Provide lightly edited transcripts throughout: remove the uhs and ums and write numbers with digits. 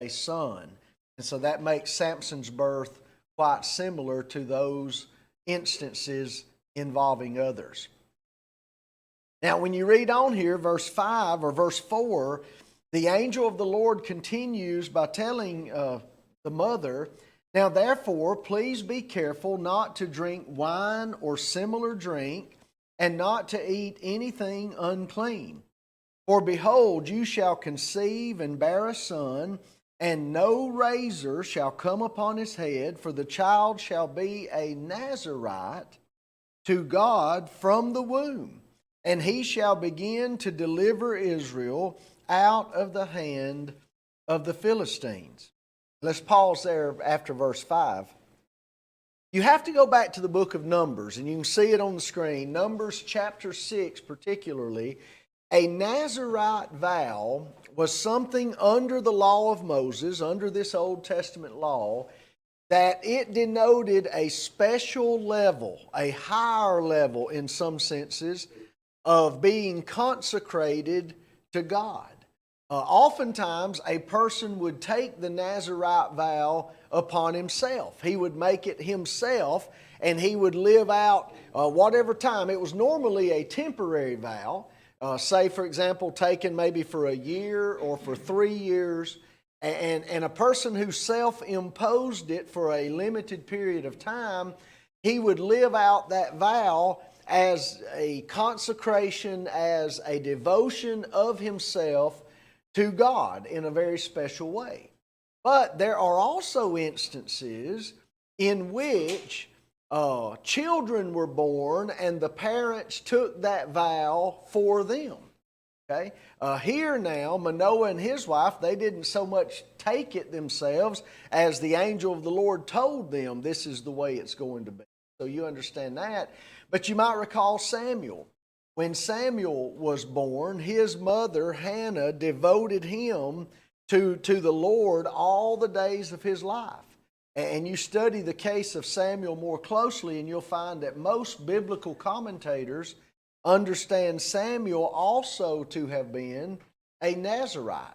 a son. And so that makes Samson's birth quite similar to those instances involving others. Now, when you read on here, verse 5 or verse 4, the angel of the Lord continues by telling the mother, "Now therefore, please be careful not to drink wine or similar drink, and not to eat anything unclean. For behold, you shall conceive and bear a son, and no razor shall come upon his head, for the child shall be a Nazarite to God from the womb. And he shall begin to deliver Israel out of the hand of the Philistines." Let's pause there after verse 5. You have to go back to the book of Numbers, and you can see it on the screen. Numbers chapter 6 particularly. A Nazarite vow was something under the law of Moses, under this Old Testament law, that it denoted a special level, a higher level in some senses, of being consecrated to God. Oftentimes, a person would take the Nazarite vow upon himself. He would make it himself, and he would live out whatever time. It was normally a temporary vow, say, for example, taken maybe for a year or for 3 years, and a person who self-imposed it for a limited period of time, he would live out that vow as a consecration, as a devotion of himself to God in a very special way. But there are also instances in which children were born and the parents took that vow for them. Okay? Here now, Manoah and his wife, they didn't so much take it themselves as the angel of the Lord told them this is the way it's going to be. So you understand that. But you might recall Samuel. When Samuel was born, his mother, Hannah, devoted him to the Lord all the days of his life. And you study the case of Samuel more closely, and you'll find that most biblical commentators understand Samuel also to have been a Nazarite.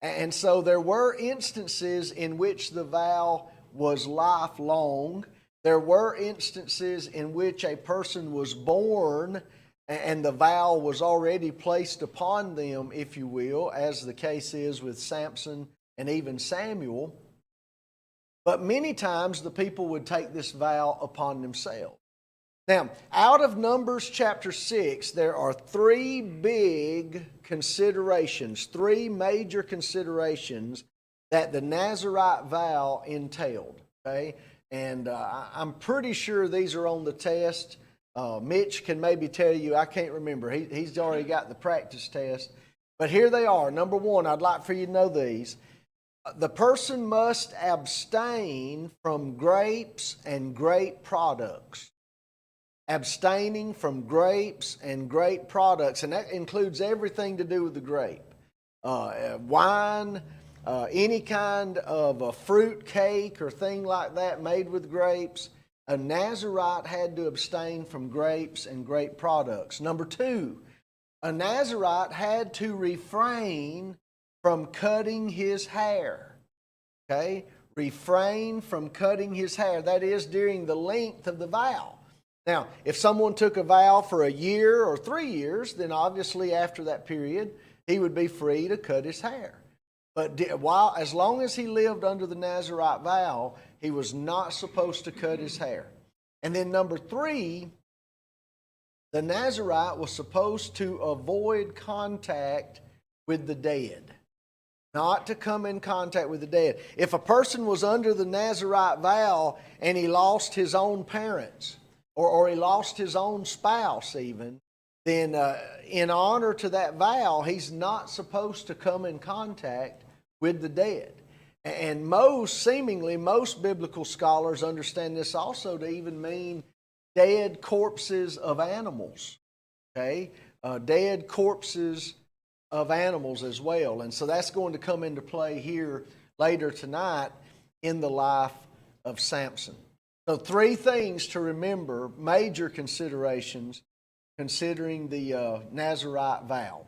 And so there were instances in which the vow was lifelong. There were instances in which a person was born and the vow was already placed upon them, if you will, as the case is with Samson and even Samuel. But many times the people would take this vow upon themselves. Now, out of Numbers chapter 6, there are 3 big considerations, 3 major considerations that the Nazarite vow entailed. Okay? And I'm pretty sure these are on the test. Mitch can maybe tell you, I can't remember. He's already got the practice test. But here they are. Number 1, I'd like for you to know these. The person must abstain from grapes and grape products. Abstaining from grapes and grape products. And that includes everything to do with the grape. Wine, any kind of a fruit cake or thing like that made with grapes. A Nazarite had to abstain from grapes and grape products. Number 2, a Nazarite had to refrain from cutting his hair. Okay? Refrain from cutting his hair. That is during the length of the vow. Now, if someone took a vow for a year or 3 years, then obviously after that period, he would be free to cut his hair. But as long as he lived under the Nazarite vow, he was not supposed to cut his hair. And then number 3, the Nazarite was supposed to avoid contact with the dead. Not to come in contact with the dead. If a person was under the Nazarite vow and he lost his own parents, or he lost his own spouse even, then in honor to that vow, he's not supposed to come in contact with the dead. And seemingly most biblical scholars understand this also to even mean dead corpses of animals. Okay? Dead corpses of animals as well. And so that's going to come into play here later tonight in the life of Samson. So 3 things to remember, major considerations, considering the Nazarite vow.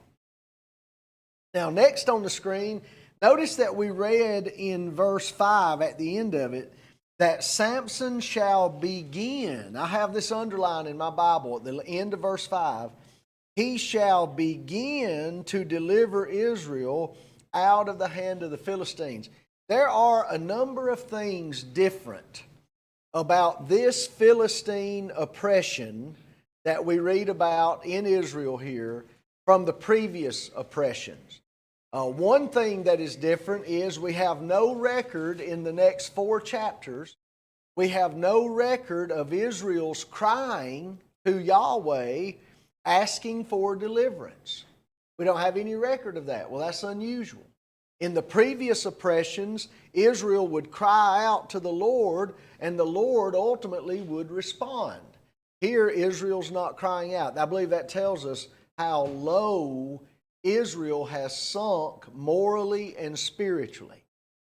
Now, next on the screen, Notice that we read in verse 5 at the end of it that Samson shall begin. I have this underlined in my Bible at the end of verse 5. He shall begin to deliver Israel out of the hand of the Philistines. There are a number of things different about this Philistine oppression that we read about in Israel here from the previous oppressions. One thing that is different is we have no record in the next 4 chapters. We have no record of Israel's crying to Yahweh asking for deliverance. We don't have any record of that. Well, that's unusual. In the previous oppressions, Israel would cry out to the Lord, and the Lord ultimately would respond. Here, Israel's not crying out. I believe that tells us how low Israel has sunk morally and spiritually.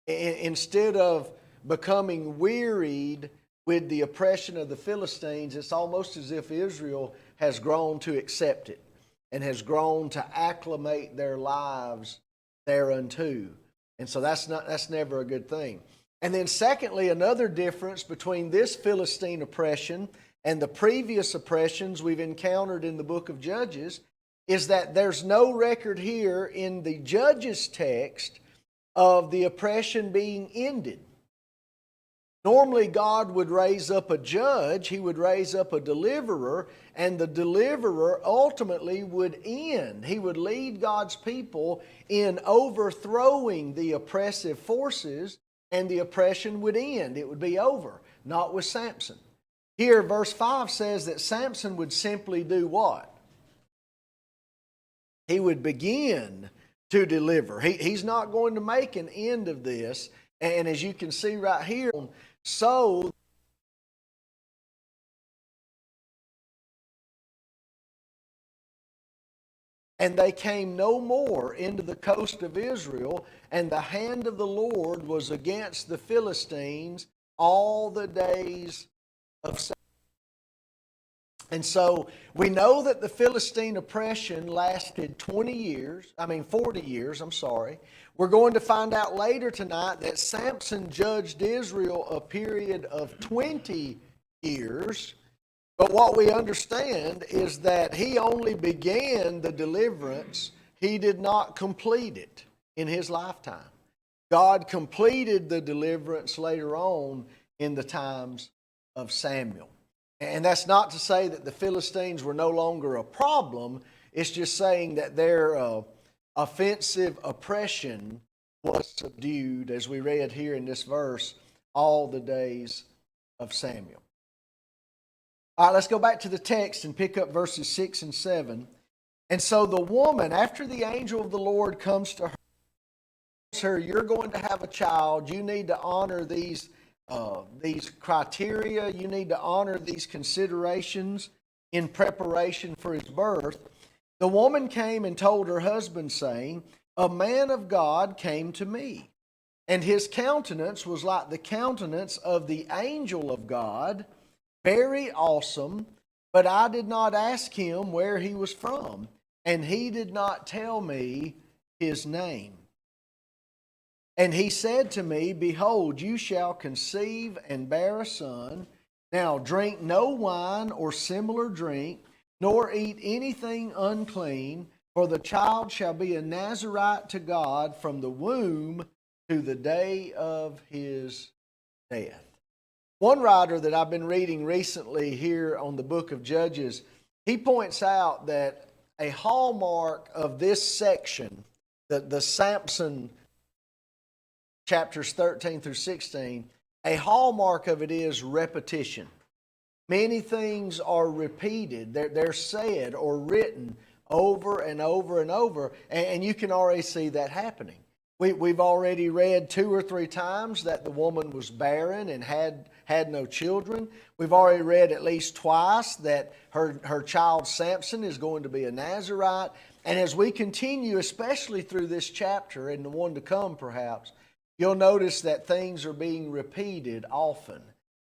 Instead of becoming wearied with the oppression of the Philistines, it's almost as if Israel has grown to accept it and has grown to acclimate their lives thereunto. And so that's never a good thing. And then secondly, another difference between this Philistine oppression and the previous oppressions we've encountered in the book of Judges is that there's no record here in the Judges text of the oppression being ended. Normally, God would raise up a judge, He would raise up a deliverer, and the deliverer ultimately would end. He would lead God's people in overthrowing the oppressive forces, and the oppression would end. It would be over. Not with Samson. Here, verse 5 says that Samson would simply do what? He would begin to deliver. He's not going to make an end of this. And as you can see right here, so and they came no more into the coast of Israel, and the hand of the Lord was against the Philistines all the days of Samuel. And so we know that the Philistine oppression lasted 40 years. We're going to find out later tonight that Samson judged Israel a period of 20 years. But what we understand is that he only began the deliverance. He did not complete it in his lifetime. God completed the deliverance later on in the times of Samuel. And that's not to say that the Philistines were no longer a problem. It's just saying that their offensive oppression was subdued, as we read here in this verse, all the days of Samuel. All right, let's go back to the text and pick up verses 6 and 7. And so the woman, after the angel of the Lord comes to her, tells her, you're going to have a child. You need to honor these criteria. You need to honor these considerations in preparation for his birth. The woman came and told her husband, saying, a man of God came to me, and his countenance was like the countenance of the angel of God, very awesome, but I did not ask him where he was from, and he did not tell me his name. And he said to me, behold, you shall conceive and bear a son. Now drink no wine or similar drink, nor eat anything unclean, for the child shall be a Nazarite to God from the womb to the day of his death. One writer that I've been reading recently here on the book of Judges, he points out that a hallmark of this section, the Samson chapters 13 through 16, a hallmark of it is repetition. Many things are repeated. They're said or written over and over and over, and you can already see that happening. We've already read 2 or 3 times that the woman was barren and had no children. We've already read at least twice that her child Samson is going to be a Nazarite. And as we continue, especially through this chapter and the one to come perhaps, you'll notice that things are being repeated often,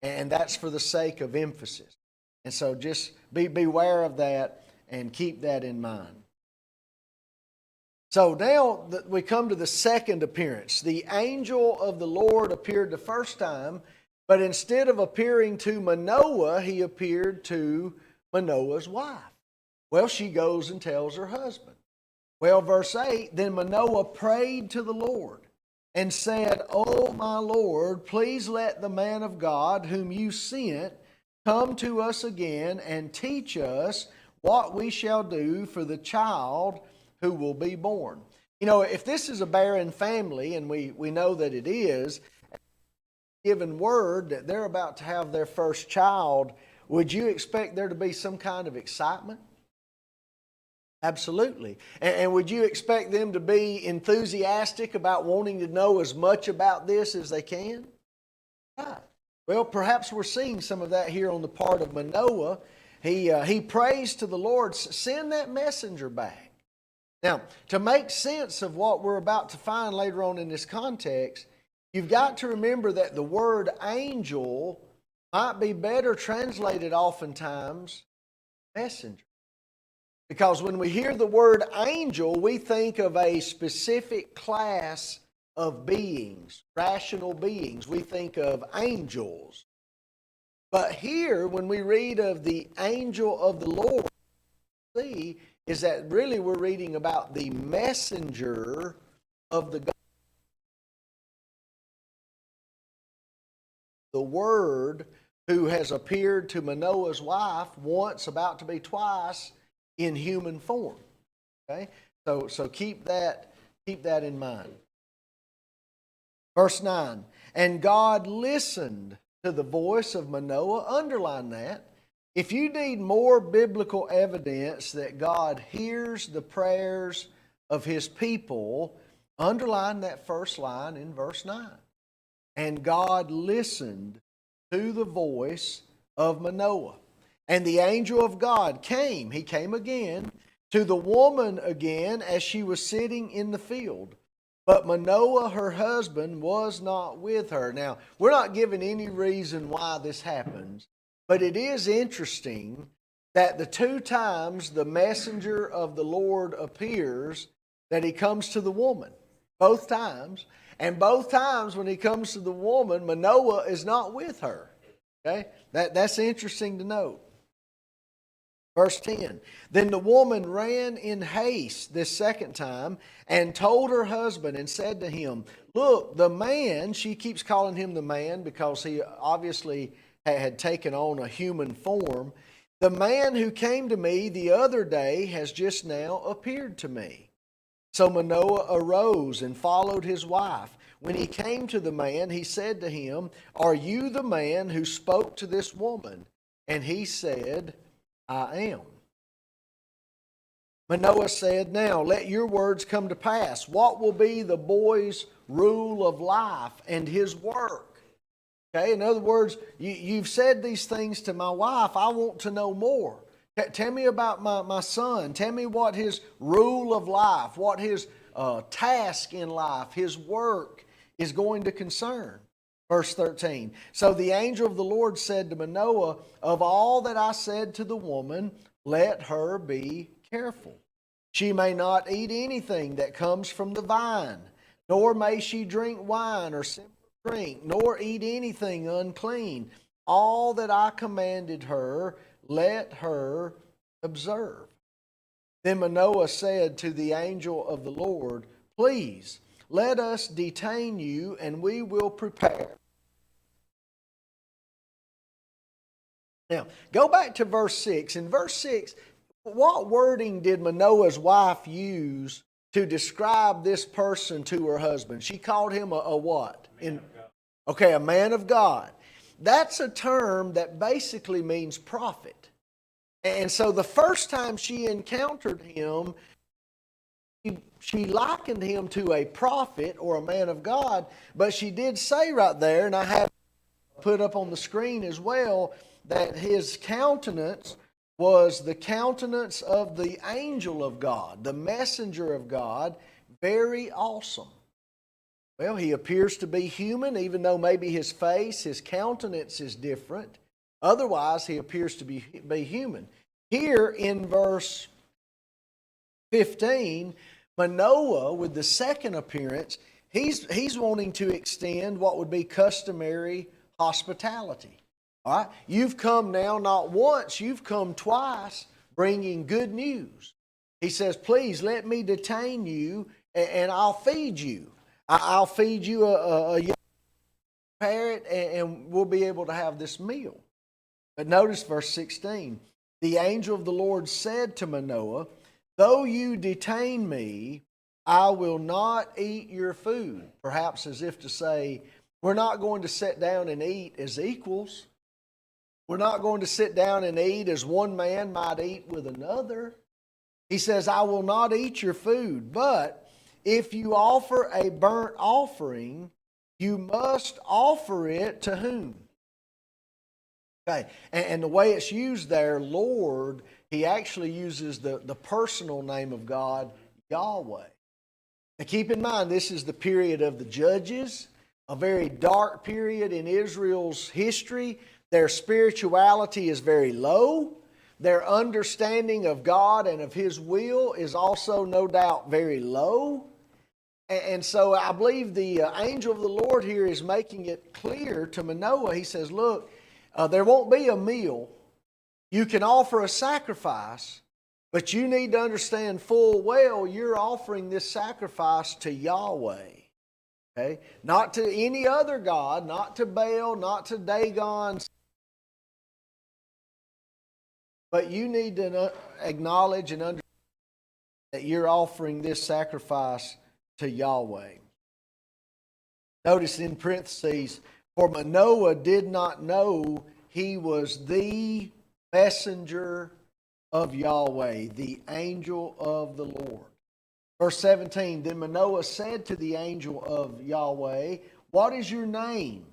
and that's for the sake of emphasis. And so just beware of that and keep that in mind. So now we come to the second appearance. The angel of the Lord appeared the first time, but instead of appearing to Manoah, he appeared to Manoah's wife. Well, she goes and tells her husband. Well, verse 8, then Manoah prayed to the Lord and said, "O my Lord, please let the man of God whom you sent come to us again and teach us what we shall do for the child who will be born." You know, if this is a barren family, and we know that it is, given word that they're about to have their first child, would you expect there to be some kind of excitement? Absolutely. And would you expect them to be enthusiastic about wanting to know as much about this as they can? Right. Well, perhaps we're seeing some of that here on the part of Manoah. He prays to the Lord, send that messenger back. Now, to make sense of what we're about to find later on in this context, you've got to remember that the word angel might be better translated oftentimes messenger. Because when we hear the word angel, we think of a specific class of beings, rational beings. We think of angels. But here, when we read of the angel of the Lord, see is that really we're reading about the messenger of the God. The Word who has appeared to Manoah's wife once, about to be twice, in human form. Okay? So keep that in mind. Verse 9, and God listened to the voice of Manoah. Underline that. If you need more biblical evidence that God hears the prayers of His people, underline that first line in verse 9. And God listened to the voice of Manoah. And the angel of God came, he came again, to the woman again as she was sitting in the field. But Manoah, her husband, was not with her. Now, we're not given any reason why this happens, but it is interesting that the two times the messenger of the Lord appears, that he comes to the woman. Both times. And both times when he comes to the woman, Manoah is not with her. Okay? That's interesting to note. Verse 10, then the woman ran in haste this second time and told her husband and said to him, look, the man, she keeps calling him the man because he obviously had taken on a human form. The man who came to me the other day has just now appeared to me. So Manoah arose and followed his wife. When he came to the man, he said to him, are you the man who spoke to this woman? And he said, I am. Manoah said, now let your words come to pass. What will be the boy's rule of life and his work? Okay, in other words, you've said these things to my wife. I want to know more. Tell me about my son. Tell me what his rule of life, what his task in life, his work is going to concern. Verse 13, so the angel of the Lord said to Manoah, of all that I said to the woman, let her be careful. She may not eat anything that comes from the vine, nor may she drink wine or simple drink, nor eat anything unclean. All that I commanded her, let her observe. Then Manoah said to the angel of the Lord, please, let us detain you, and we will prepare. Now, go back to verse 6. In verse 6, what wording did Manoah's wife use to describe this person to her husband? She called him a what? A man of God. That's a term that basically means prophet. And so the first time she encountered him, she likened him to a prophet or a man of God, but she did say right there, and I have put up on the screen as well, that his countenance was the countenance of the angel of God, the messenger of God. Very awesome. Well, he appears to be human, even though maybe his face, his countenance is different. Otherwise, he appears to be human. Here in verse 15, Manoah, with the second appearance, he's wanting to extend what would be customary hospitality. All right? You've come now not once, you've come twice bringing good news. He says, please let me detain you and I'll feed you. I'll feed you a young parrot and we'll be able to have this meal. But notice verse 16. The angel of the Lord said to Manoah, though you detain me, I will not eat your food. Perhaps as if to say, we're not going to sit down and eat as equals. We're not going to sit down and eat as one man might eat with another. He says, I will not eat your food, but if you offer a burnt offering, you must offer it to whom? Okay, and the way it's used there, Lord, he actually uses the personal name of God, Yahweh. Now keep in mind, this is the period of the Judges, a very dark period in Israel's history. Their spirituality is very low. Their understanding of God and of His will is also, no doubt, very low. And so I believe the angel of the Lord here is making it clear to Manoah. He says, look, there won't be a meal. You can offer a sacrifice, but you need to understand full well you're offering this sacrifice to Yahweh. Okay? Not to any other god, not to Baal, not to Dagon. But you need to acknowledge and understand that you're offering this sacrifice to Yahweh. Notice in parentheses, for Manoah did not know he was the messenger of Yahweh, the angel of the Lord. Verse 17, then Manoah said to the angel of Yahweh, what is your name?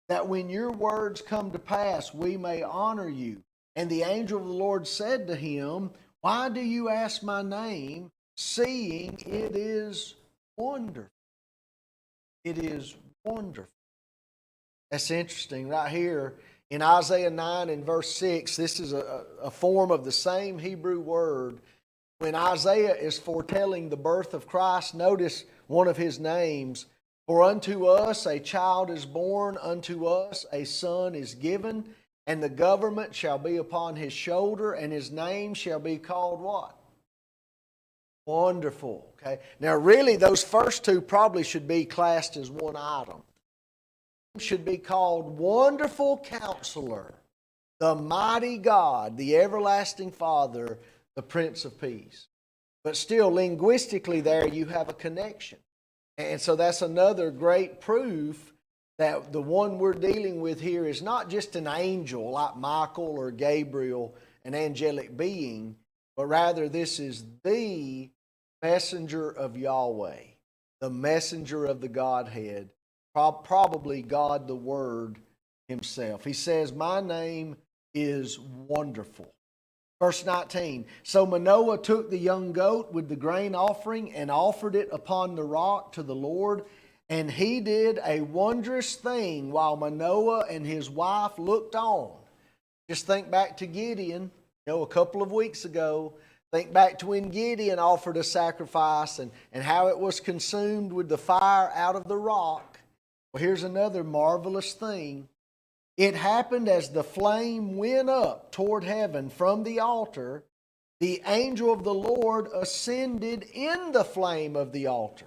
That when your words come to pass, we may honor you. And the angel of the Lord said to him, why do you ask my name, seeing it is wonderful? It is wonderful. That's interesting. Right here in Isaiah 9 and verse 6, this is a form of the same Hebrew word. When Isaiah is foretelling the birth of Christ, notice one of his names. For unto us a child is born, unto us a son is given, and the government shall be upon his shoulder, and his name shall be called what? Wonderful. Okay. Now really those first two probably should be classed as one item. Should be called Wonderful Counselor, the Mighty God, the Everlasting Father, the Prince of Peace. But still, linguistically there you have a connection. And so that's another great proof that the one we're dealing with here is not just an angel like Michael or Gabriel, an angelic being, but rather this is the messenger of Yahweh, the messenger of the Godhead, probably God the Word Himself. He says, my name is Wonderful. Verse 19, so Manoah took the young goat with the grain offering and offered it upon the rock to the Lord. And he did a wondrous thing while Manoah and his wife looked on. Just think back to Gideon, a couple of weeks ago. Think back to when Gideon offered a sacrifice and how it was consumed with the fire out of the rock. Well, here's another marvelous thing. It happened as the flame went up toward heaven from the altar, the angel of the Lord ascended in the flame of the altar.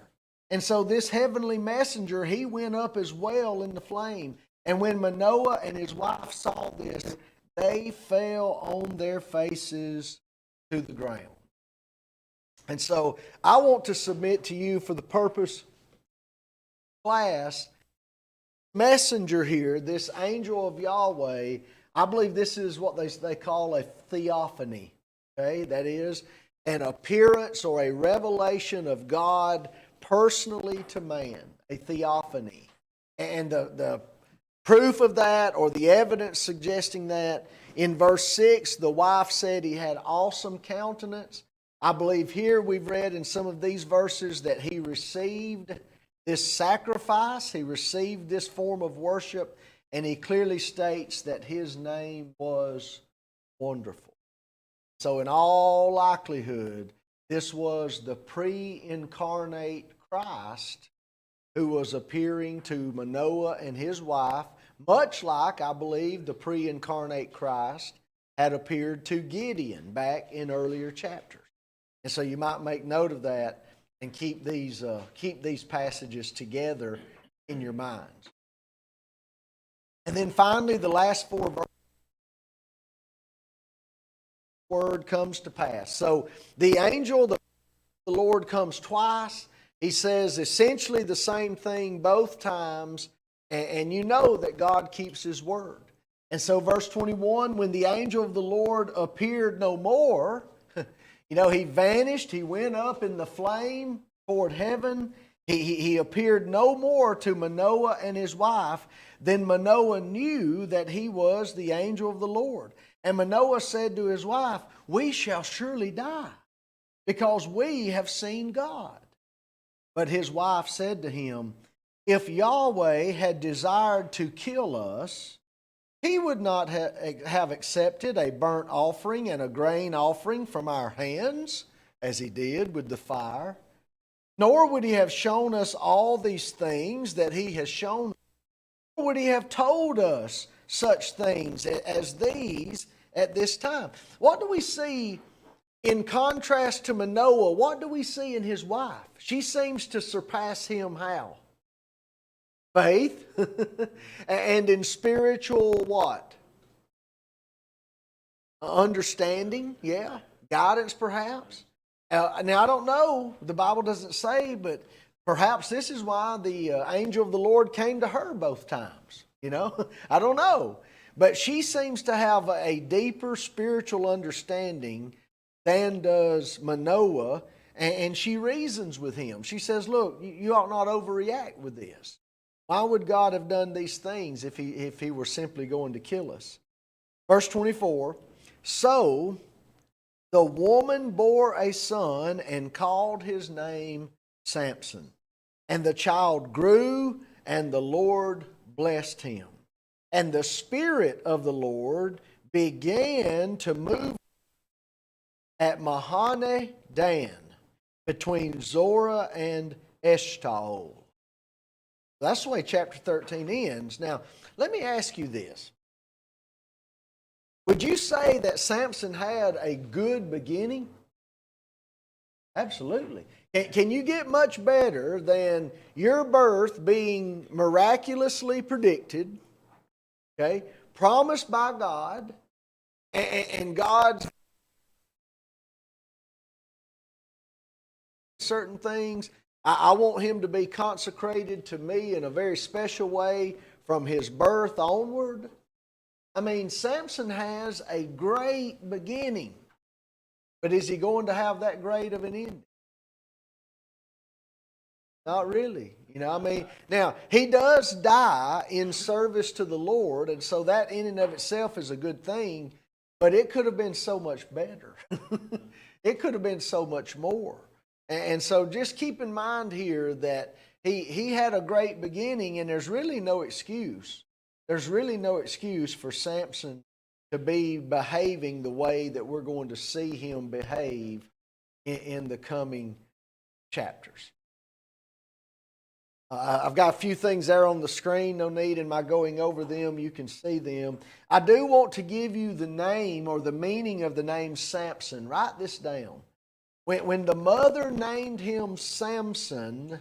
And so this heavenly messenger, he went up as well in the flame. And when Manoah and his wife saw this, they fell on their faces to the ground. And so I want to submit to you for the purpose of class, messenger here, this angel of Yahweh, I believe this is what they call a theophany. Okay, that is an appearance or a revelation of God personally to man, a theophany. And the proof of that, or the evidence suggesting that, in verse 6, the wife said he had awesome countenance. I believe here we've read in some of these verses that he received this sacrifice, he received this form of worship, and he clearly states that his name was Wonderful. So in all likelihood, This was the pre-incarnate Christ who was appearing to Manoah and his wife, much like, I believe, the pre-incarnate Christ had appeared to Gideon back in earlier chapters. And so you might make note of that and keep these passages together in your minds. And then finally, the last 4 verses, word comes to pass. So the angel of the Lord comes twice. He says essentially the same thing both times, and you know that God keeps His word. And so verse 21, when the angel of the Lord appeared no more, he vanished, he went up in the flame toward heaven. He appeared no more to Manoah and his wife. Then Manoah knew that he was the angel of the Lord. And Manoah said to his wife, "We shall surely die, because we have seen God." But his wife said to him, "If Yahweh had desired to kill us, He would not have accepted a burnt offering and a grain offering from our hands, as He did with the fire. Nor would He have shown us all these things that He has shown us. Nor would He have told us such things as these at this time." What do we see in contrast to Manoah? What do we see in his wife? She seems to surpass him how? Faith and in spiritual what? Understanding, yeah. Guidance perhaps. Now I don't know, the Bible doesn't say, but perhaps this is why the angel of the Lord came to her both times. I don't know. But she seems to have a deeper spiritual understanding than does Manoah, and she reasons with him. She says, "Look, you ought not overreact with this. Why would God have done these things if he were simply going to kill us?" Verse 24, "So the woman bore a son and called his name Samson. And the child grew, and the Lord blessed him. And the Spirit of the Lord began to move at Mahane Dan, between Zorah and Eshtaol." That's the way chapter 13 ends. Now, let me ask you this. Would you say that Samson had a good beginning? Absolutely. Can you get much better than your birth being miraculously predicted, okay, promised by God, and God's certain things? I want him to be consecrated to me in a very special way from his birth onward. I mean, Samson has a great beginning, but is he going to have that great of an ending? Not really. Now, he does die in service to the Lord, and so that in and of itself is a good thing, but it could have been so much better. It could have been so much more. And so just keep in mind here that he had a great beginning, and there's really no excuse. There's really no excuse for Samson to be behaving the way that we're going to see him behave in the coming chapters. I've got a few things there on the screen. No need in my going over them. You can see them. I do want to give you the name or the meaning of the name Samson. Write this down. When the mother named him Samson,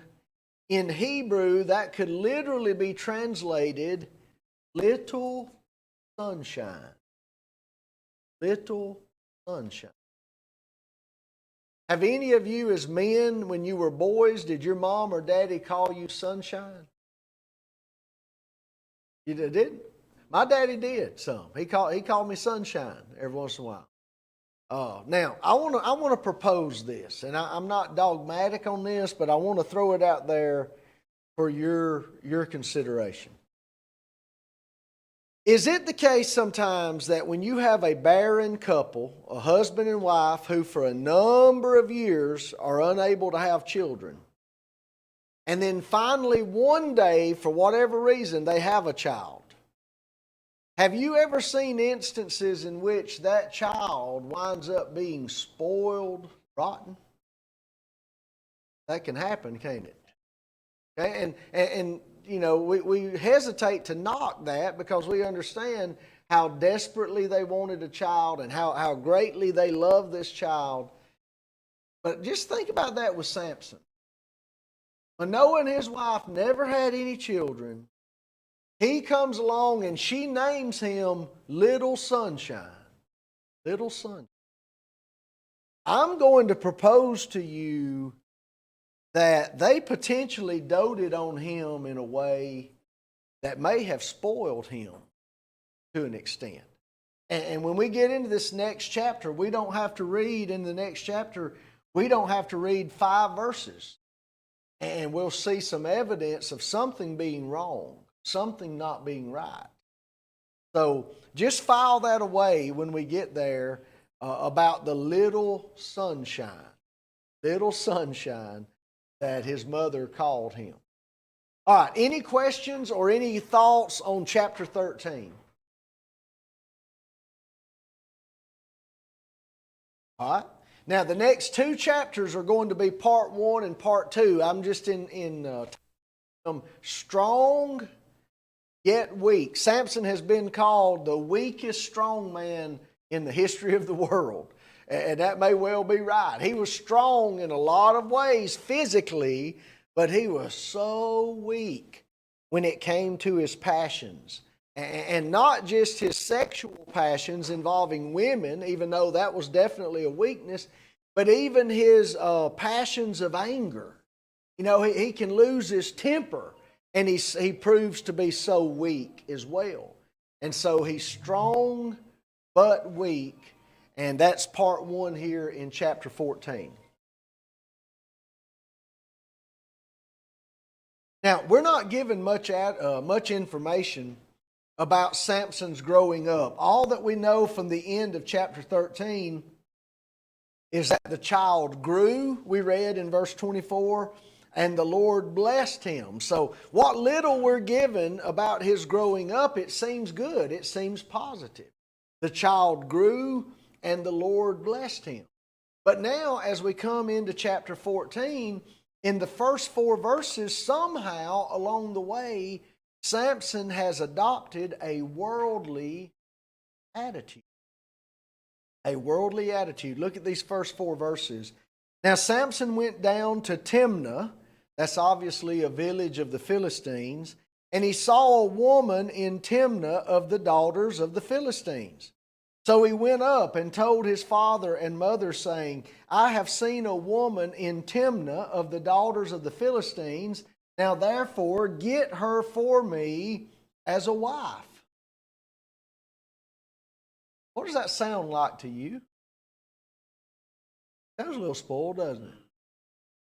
in Hebrew, that could literally be translated little sunshine. Little sunshine. Have any of you as men, when you were boys, did your mom or daddy call you sunshine? You didn't? My daddy did some. He called me sunshine every once in a while. Now, I want to propose this, and I'm not dogmatic on this, but I want to throw it out there for your consideration. Is it the case sometimes that when you have a barren couple, a husband and wife who for a number of years are unable to have children, and then finally one day, for whatever reason, they have a child? Have you ever seen instances in which that child winds up being spoiled, rotten? That can happen, can't it? Okay? And you know, we hesitate to knock that because we understand how desperately they wanted a child and how greatly they loved this child. But just think about that with Samson. Manoah and his wife never had any children. He comes along and she names him Little Sunshine. Little Sunshine. I'm going to propose to you that they potentially doted on him in a way that may have spoiled him to an extent. And when we get into this next chapter, we don't have to read in the next chapter, we don't have to read 5 verses. And we'll see some evidence of something being wrong, something not being right. So just file that away when we get there about the little sunshine that his mother called him. All right, any questions or any thoughts on chapter 13? All right. Now, the next 2 chapters are going to be part 1 and part 2. I'm just in strong yet weak. Samson has been called the weakest strong man in the history of the world. And that may well be right. He was strong in a lot of ways physically, but he was so weak when it came to his passions. And not just his sexual passions involving women, even though that was definitely a weakness, but even his passions of anger. You know, he can lose his temper, and he proves to be so weak as well. And so he's strong but weak, and that's part 1 here in chapter 14. Now, we're not given much information about Samson's growing up. All that we know from the end of chapter 13 is that the child grew, we read in verse 24, and the Lord blessed him. So what little we're given about his growing up, it seems good, it seems positive. The child grew and the Lord blessed him. But now as we come into chapter 14, in the first 4 verses, somehow along the way, Samson has adopted a worldly attitude. A worldly attitude. Look at these first 4 verses. Now Samson went down to Timnah, that's obviously a village of the Philistines, and he saw a woman in Timnah of the daughters of the Philistines. So he went up and told his father and mother, saying, I have seen a woman in Timnah of the daughters of the Philistines. Now therefore get her for me as a wife. What does that sound like to you? Sounds a little spoiled, doesn't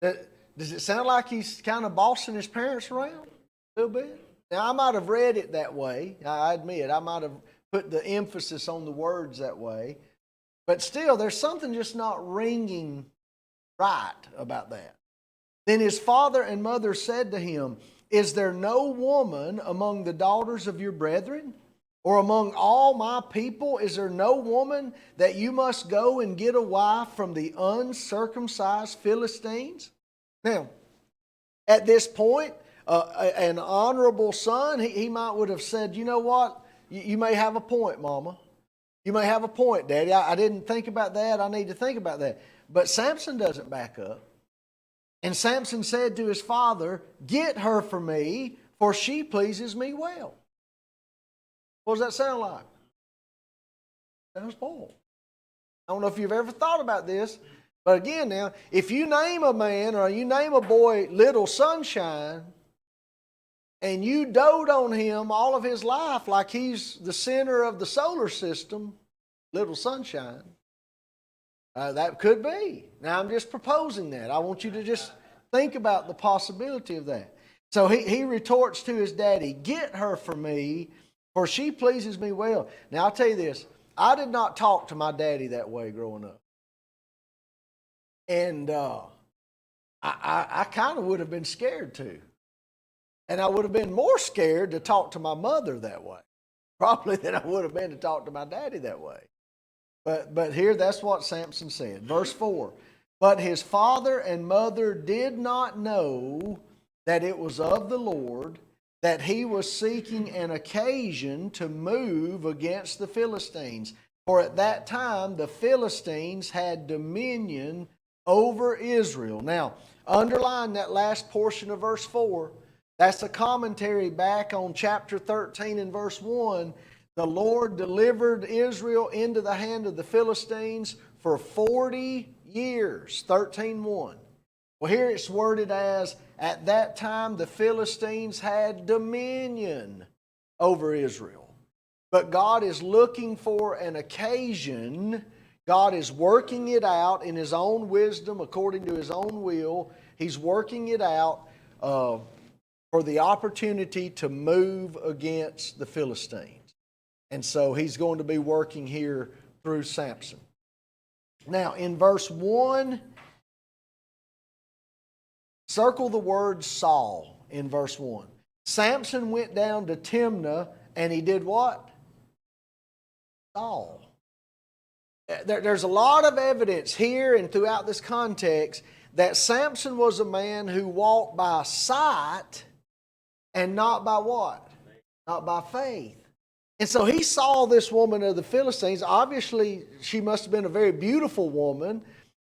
it? Does it sound like he's kind of bossing his parents around a little bit? Now, I might have read it that way. I admit, I might have put the emphasis on the words that way. But still, there's something just not ringing right about that. Then his father and mother said to him, Is there no woman among the daughters of your brethren? Or among all my people, is there no woman that you must go and get a wife from the uncircumcised Philistines? Now, at this point, an honorable son, he might would have said, you know what? You may have a point, Mama. You may have a point, Daddy. I didn't think about that. I need to think about that. But Samson doesn't back up. And Samson said to his father, Get her for me, for she pleases me well. What does that sound like? Sounds spoiled. I don't know if you've ever thought about this, but again now, if you name a man or you name a boy Little Sunshine, and you dote on him all of his life like he's the center of the solar system, Little Sunshine, that could be. Now I'm just proposing that. I want you to just think about the possibility of that. So he retorts to his daddy, Get her for me, for she pleases me well. Now, I'll tell you this. I did not talk to my daddy that way growing up. And I kind of would have been scared to. And I would have been more scared to talk to my mother that way, probably, than I would have been to talk to my daddy that way. But here, that's what Samson said. Verse 4. But his father and mother did not know that it was of the Lord, that he was seeking an occasion to move against the Philistines. For at that time the Philistines had dominion over Israel. Now, underline that last portion of verse 4. That's a commentary back on chapter 13 and verse 1. The Lord delivered Israel into the hand of the Philistines for 40 years. 13:1. Well, here it's worded as, at that time the Philistines had dominion over Israel. But God is looking for an occasion. God is working it out in His own wisdom, according to His own will. He's working it out for the opportunity to move against the Philistines. And so He's going to be working here through Samson. Now, in verse 1, circle the word Saul in verse 1. Samson went down to Timnah and he did what? Saul. There's a lot of evidence here and throughout this context that Samson was a man who walked by sight and not by what? Not by faith. And so he saw this woman of the Philistines. Obviously, she must have been a very beautiful woman,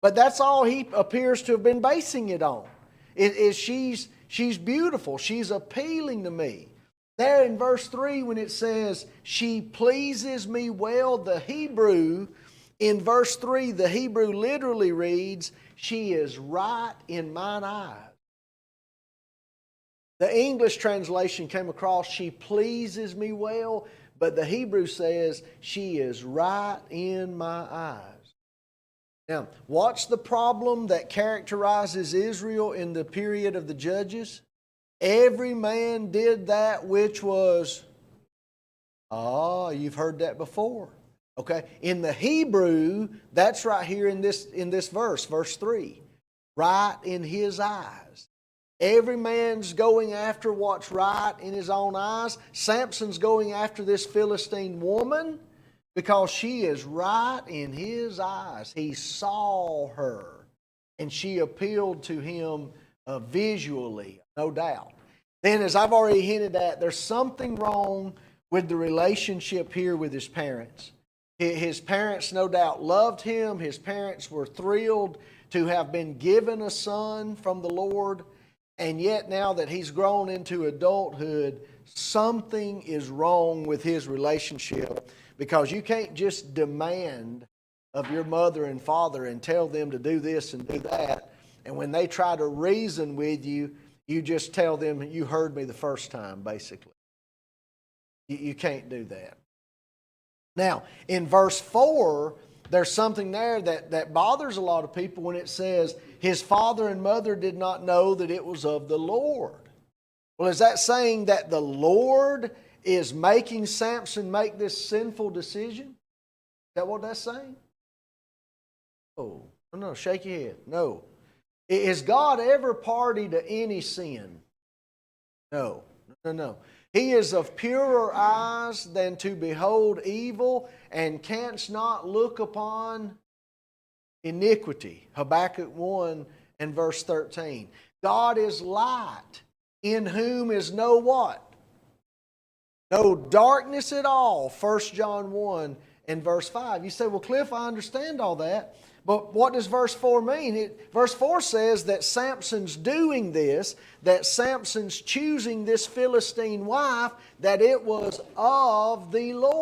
but that's all he appears to have been basing it on. She's beautiful. She's appealing to me. There in verse 3 when it says, she pleases me well, the Hebrew, in verse 3, the Hebrew literally reads, she is right in mine eyes. The English translation came across, she pleases me well, but the Hebrew says, she is right in my eyes. Now, what's the problem that characterizes Israel in the period of the Judges? Every man did that which was, you've heard that before. Okay, in the Hebrew, that's right here in this verse, verse 3. Right in his eyes. Every man's going after what's right in his own eyes. Samson's going after this Philistine woman because she is right in his eyes. He saw her and she appealed to him visually, no doubt. Then, as I've already hinted at, there's something wrong with the relationship here with his parents. His parents, no doubt, loved him. His parents were thrilled to have been given a son from the Lord. And yet now that he's grown into adulthood, something is wrong with his relationship, because you can't just demand of your mother and father and tell them to do this and do that. And when they try to reason with you, you just tell them, you heard me the first time, basically. You can't do that. Now, in verse 4, there's something there that bothers a lot of people when it says, his father and mother did not know that it was of the Lord. Well, is that saying that the Lord is making Samson make this sinful decision? Is that what that's saying? Oh, no, shake your head. No. Is God ever party to any sin? No. He is of purer eyes than to behold evil, and canst not look upon iniquity. Habakkuk 1 and verse 13. God is light, in whom is no what? No darkness at all. 1 John 1 and verse 5. You say, well, Cliff, I understand all that. But what does verse 4 mean? Verse 4 says that Samson's doing this, that Samson's choosing this Philistine wife, that it was of the Lord.